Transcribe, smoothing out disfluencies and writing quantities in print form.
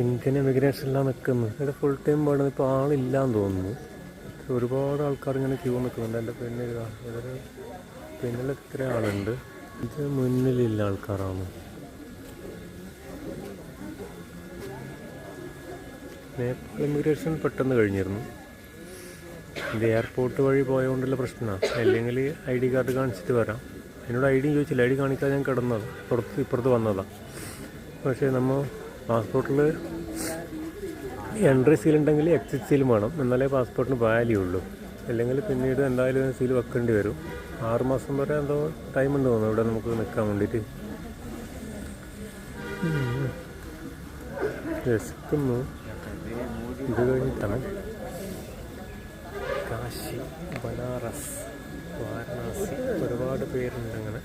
Indian എമിഗ്രേഷനെല്ലാം നിൽക്കുന്നു. ഇവിടെ full time വേണം. ഇപ്പോൾ ആളില്ലാന്ന് തോന്നുന്നു. ഒരുപാട് ആൾക്കാർ ഇങ്ങനെ ക്യൂ നിൽക്കുന്നുണ്ട്. എൻ്റെ പിന്നിൽ ഇതൊരു പിന്നിൽ ഇത്ര ആളുണ്ട്. ഇത് മുന്നിലില്ല ആൾക്കാരാണ്. നേപ്പാൾ ഇമിഗ്രേഷൻ പെട്ടെന്ന് കഴിഞ്ഞിരുന്നു. ഇത് എയർപോർട്ട് വഴി പോയതുകൊണ്ടുള്ള പ്രശ്നമാണ്. അല്ലെങ്കിൽ ID കാർഡ് കാണിച്ചിട്ട് വരാം. എന്നോട് ID ചോദിച്ചില്ല. ID കാണിക്കാൻ ഞാൻ കിടന്നത് ഇപ്പുറത്ത് വന്നതാണ്. പക്ഷേ നമ്മൾ പാസ്പോർട്ടിൽ എൻട്രി സീൽ ഉണ്ടെങ്കിൽ എക്സിറ്റ് സീലും വേണം. എന്നാലേ പാസ്പോർട്ടിന് വാല്യൂ ഉള്ളൂ. അല്ലെങ്കിൽ പിന്നീട് എന്തായാലും സീൽ വെക്കേണ്ടി വരും. 6 മാസം വരെ എന്തോ ടൈം ഉണ്ട് തോന്നുന്നു ഇവിടെ നമുക്ക് നിൽക്കാൻ വേണ്ടിയിട്ട്. രസിക്കുന്നു. ഇത് കഴിഞ്ഞിട്ടാണ് കാശി, ബനാറസ്, വാരണാസി, ഒരുപാട് പേരുണ്ട് അങ്ങനെ.